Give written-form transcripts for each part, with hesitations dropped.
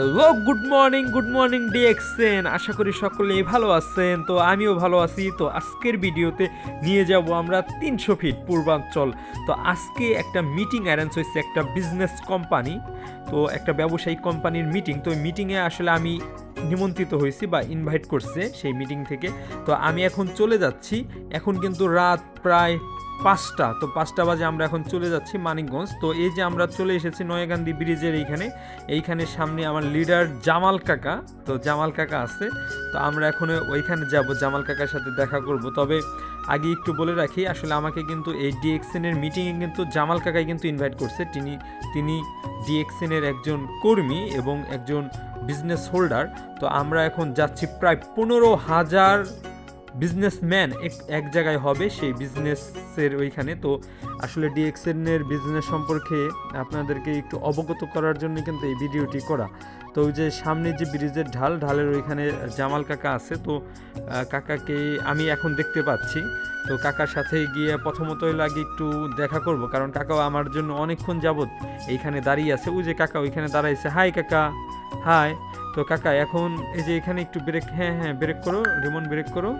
Hello, good morning DXN. আশা করি সকলেই ভালো আছেন। তো আমিও ভালো আছি। তো আজকের ভিডিওতে নিয়ে যাব আমরা 300 ফিট পূর্বাঞ্চল। তো আজকে একটা মিটিং অ্যারেঞ্জ হয়েছে, একটা বিজনেস কোম্পানি, তো একটা ব্যবসায়িক কোম্পানির মিটিং। তো ওই মিটিংয়ে আসলে আমি নিমন্ত্রিত হয়েছি বা ইনভাইট করছে সেই মিটিং থেকে। তো আমি এখন চলে যাচ্ছি। এখন কিন্তু রাত প্রায় 5টা, তো 5টা বাজে আমরা এখন চলে যাচ্ছি মানিকগঞ্জ। তো এই যে আমরা চলে এসেছি নয়াগান্ধী ব্রিজের এইখানে সামনে আমার লিডার জামাল কাকা। তো জামাল কাকা আছে, তো আমরা এখন ওইখানে যাব, জামাল কাকার সাথে দেখা করব। তবে আগে একটু বলে রাখি, আসলে আমাকে কিন্তু এই ডিএক্সএনের মিটিংয়ে কিন্তু জামাল কাকাই কিন্তু ইনভাইট করছে। তিনি ডিএক্সএনের একজন কর্মী এবং একজন বিজনেস হোল্ডার। তো আমরা এখন যাচ্ছি, প্রায় 15,000 বিজনেসম্যান এক জায়গায় হবে সেই বিজনেসের ওইখানে। তো আসলে ডিএক্সএনের বিজনেস সম্পর্কে আপনাদেরকে একটু অবগত করার জন্য কিন্তু এই ভিডিওটি করা। তো ওই যে সামনে যে ব্রিজের ঢালের ওইখানে জামাল কাকা আছে। তো কাকাকে আমি এখন দেখতে পাচ্ছি। তো কাকার সাথে গিয়ে প্রথমতই লাগে একটু দেখা করব, কারণ কাকাও আমার জন্য অনেকক্ষণ যাবত এইখানে দাঁড়িয়ে আছে। ওই যে কাকা ওইখানে দাঁড়াইছে। হাই কাকা, হাই। তো কাকা এখন এই যে এখানে একটু ব্রেক, হ্যাঁ ব্রেক করো রিমন, ব্রেক করো।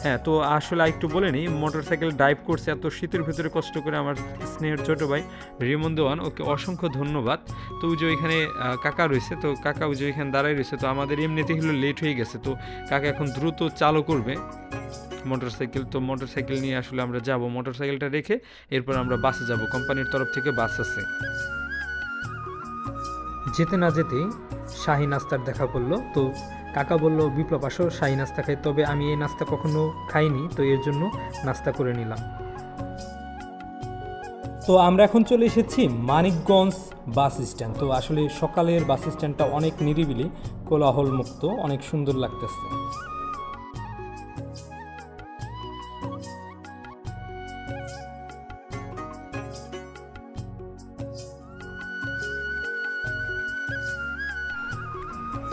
হ্যাঁ, তো আসলে একটু বলে নিই, মোটরসাইকেল ড্রাইভ করছে এত শীতের ভিতরে কষ্ট করে আমার স্নেহের ছোটো ভাই রিমন দেওয়ান, ওকে অসংখ্য ধন্যবাদ। তো ওই যে ওইখানে কাকা রয়েছে, তো কাকা ওই যে ওইখানে দাঁড়াই রয়েছে। তো আমাদের এমনিতেই হলো লেট হয়ে গেছে, তো কাকা এখন দ্রুত চালু করবে মোটরসাইকেল। তো মোটরসাইকেল নিয়ে আসলে আমরা যাব, মোটরসাইকেলটা রেখে এরপর আমরা বাসে যাব, কোম্পানির তরফ থেকে বাস আছে। যেতে না যেতেই শাহী নাস্তার দেখা পড়লো। তো কাকা বলল, বিপ্লব আসো শাহী নাস্তা খাই। তবে আমি এই নাস্তা কখনো খাইনি, তো এর জন্য নাস্তা করে নিলাম। তো আমরা এখন চলে এসেছি মানিকগঞ্জ বাস স্ট্যান্ড। তো আসলে সকালের বাস স্ট্যান্ডটা অনেক নিরিবিলি, কোলাহল মুক্ত, অনেক সুন্দর লাগতেছে।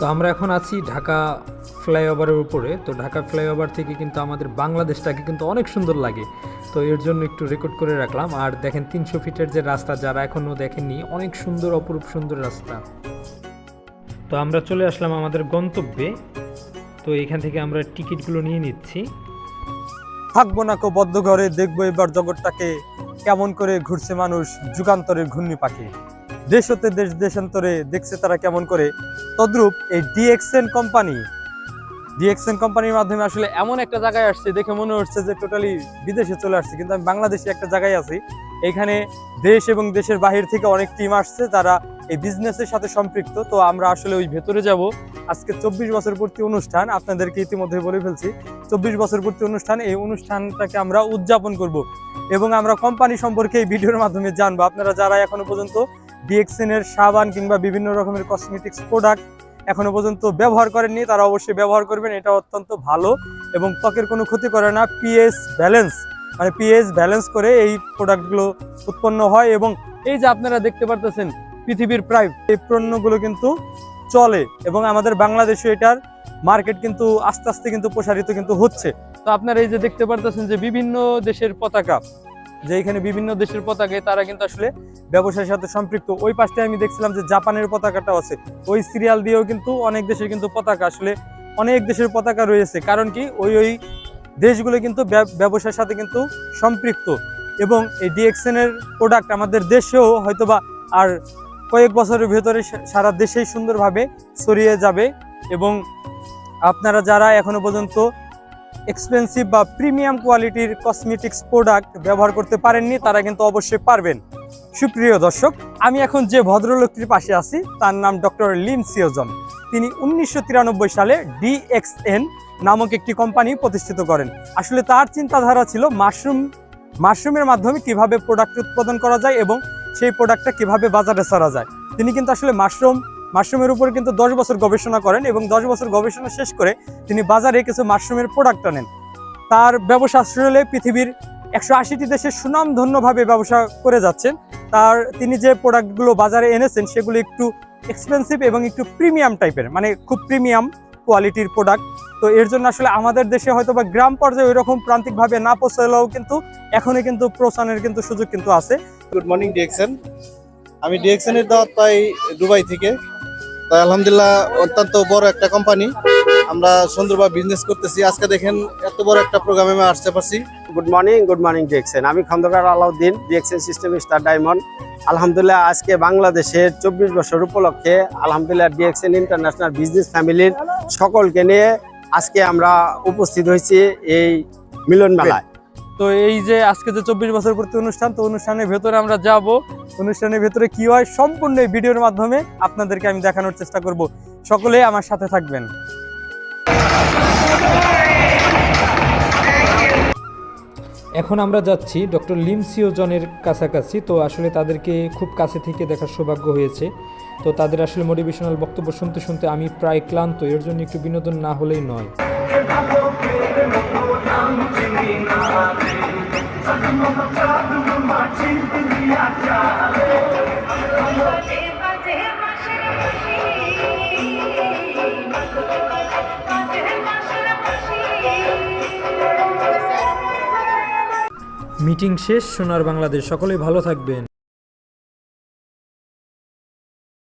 তো আমরা এখন আছি ঢাকা ফ্লাইওভারের উপরে। তো ঢাকা ফ্লাইওভার থেকে কিন্তু আমাদের বাংলাদেশটাকে কিন্তু অনেক সুন্দর লাগে। তো এর জন্য একটু রেকর্ড করে রাখলাম। আর দেখেন 300 ফিটের যে রাস্তা, যারা এখনও দেখেননি, অনেক সুন্দর, অপরূপ সুন্দর রাস্তা। তো আমরা চলে আসলাম আমাদের গন্তব্যে। তো এখান থেকে আমরা টিকিটগুলো নিয়ে নিচ্ছি। থাকবো না কো বদ্ধ ঘরে, দেখবো এবার জগৎটাকে, কেমন করে ঘুরছে মানুষ যুগান্তরের ঘূর্ণি পাখি। দেশ হতে দেশ দেশান্তরে দেখছে তারা কেমন করে। তদ্রূপ এই ডিএক্সএন কোম্পানির মাধ্যমে আসলে এমন একটা জায়গায় আসছে, দেখে মনে হচ্ছে যে টোটালি বিদেশে চলে আসছে, কিন্তু আমি বাংলাদেশে একটা জায়গায় আছি। এখানে দেশ এবং দেশের বাহির থেকে অনেক টিম আসছে যারা এই বিজনেসের সাথে সম্পৃক্ত। তো আমরা আসলে ওই ভেতরে যাব। আজকে 24 বছর পূর্তি অনুষ্ঠান, আপনাদেরকে ইতিমধ্যে বলে ফেলছি 24 বছর পূর্তি অনুষ্ঠান। এই অনুষ্ঠানটাকে আমরা উদযাপন করব এবং আমরা কোম্পানি সম্পর্কে এই ভিডিওর মাধ্যমে জানবো। আপনারা যারা এখনো পর্যন্ত ডিএক্সএন এর সাবান কিংবা বিভিন্ন রকমের কসমেটিক্স প্রোডাক্ট এখনো পর্যন্ত ব্যবহার করেননি, তারা অবশ্যই ব্যবহার করবেন। এটা অত্যন্ত ভালো এবং ত্বকের কোনো ক্ষতি করে না। পিএইচ ব্যালেন্স করে এই প্রোডাক্টগুলো উৎপন্ন হয়। এবং এই যে আপনারা দেখতে পারতেছেন, পৃথিবীর প্রায় এই পণ্যগুলো কিন্তু চলে এবং আমাদের বাংলাদেশে এটার মার্কেট কিন্তু আস্তে আস্তে কিন্তু প্রসারিত কিন্তু হচ্ছে। তো আপনারা এই যে দেখতে পারতেছেন যে বিভিন্ন দেশের পতাকা, যে এখানে বিভিন্ন দেশের পতাকায় তারা কিন্তু আসলে ব্যবসার সাথে সম্পৃক্ত। ওই পাশে আমি দেখছিলাম যে জাপানের পতাকাটাও আছে। ওই সিরিয়াল দিয়েও কিন্তু অনেক দেশের কিন্তু পতাকা, আসলে অনেক দেশের পতাকা রয়েছে। কারণ কি, ওই দেশগুলো কিন্তু ব্যবসার সাথে কিন্তু সম্পৃক্ত। এবং এই ডিএক্সএন এর প্রোডাক্ট আমাদের দেশেও হয়তোবা আর কয়েক বছরের ভেতরে সারা দেশেই সুন্দরভাবে ছড়িয়ে যাবে। এবং আপনারা যারা এখনো পর্যন্ত এক্সপেন্সিভ বা প্রিমিয়াম কোয়ালিটির কসমেটিক্স প্রোডাক্ট ব্যবহার করতে পারেননি, তারা কিন্তু অবশ্যই পারবেন। সুপ্রিয় দর্শক, আমি এখন যে ভদ্রলোকটির পাশে আছি তার নাম ডক্টর লিন সিওজন। তিনি 1993 সালে ডিএক্সএন নামক একটি কোম্পানি প্রতিষ্ঠিত করেন। আসলে তার চিন্তাধারা ছিল মাশরুমের মাধ্যমে কিভাবে প্রোডাক্ট উৎপাদন করা যায় এবং সেই প্রোডাক্টটা কিভাবে বাজারে ছাড়া যায়। তিনি কিন্তু আসলে মাশরুমের উপরে কিন্তু 10 বছর গবেষণা করেন এবং 10 বছর গবেষণা শেষ করে তিনি বাজারে কিছু মাশরুমের প্রোডাক্ট আনেন। তার ব্যবসা আসলে পৃথিবীর 180টি দেশে সুনামধন্যভাবে ব্যবসা করে যাচ্ছেন। তিনি যে প্রোডাক্টগুলো বাজারে এনেছেন সেগুলো একটু এক্সপেন্সিভ এবং একটু প্রিমিয়াম টাইপের, মানে খুব প্রিমিয়াম কোয়ালিটির প্রোডাক্ট। তো এর জন্য আসলে আমাদের দেশে হয়তো বা গ্রাম পর্যায়ে ওই রকম প্রান্তিকভাবে না পৌঁছালেও কিন্তু এখনই কিন্তু প্রচারের কিন্তু সুযোগ কিন্তু আছে। Good morning DXN. আমি ডিএক্সএন এর দাওয়াত পাই দুবাই থেকে। তাই আলহামদুলিল্লাহ অত্যন্ত বড় একটা কোম্পানি, আমরা সুন্দরভাবে বিজনেস করতেছি। আজকে দেখেন এত বড় একটা প্রোগ্রামে আমি আসতে পারছি। Good morning DXN. আমি Khandakar Alauddin, DXN system star diamond. আলহামদুলিল্লাহ আজকে বাংলাদেশের 24 বছর উপলক্ষে আলহামদুলিল্লাহ ডিএক্সএন ইন্টারন্যাশনাল বিজনেস ফ্যামিলির সকলকে নিয়ে আজকে আমরা উপস্থিত হয়েছি এই মিলন মেলায়। তো এই যে আজকে যে 24 বছর পূর্তি অনুষ্ঠান, তো অনুষ্ঠানের ভেতরে আমরা যাব। অনুষ্ঠানের ভেতরে কি হয় সম্পূর্ণ এই ভিডিওর মাধ্যমে আপনাদেরকে আমি দেখানোর চেষ্টা করব। সকলে আমার সাথে থাকবেন। এখন আমরা যাচ্ছি ডক্টর লিমসিও জনের কাছাকাছি। তো আসলে তাদেরকে খুব কাছে থেকে দেখার সৌভাগ্য হয়েছে। তো তাদের আসলে মোটিভেশনাল বক্তব্য শুনতে শুনতে আমি প্রায় ক্লান্ত, এর জন্য একটু বিনোদন না হলেই নয়। মিটিং শেষ, সোনার বাংলাদেশ, সকলেই ভালো থাকবেন।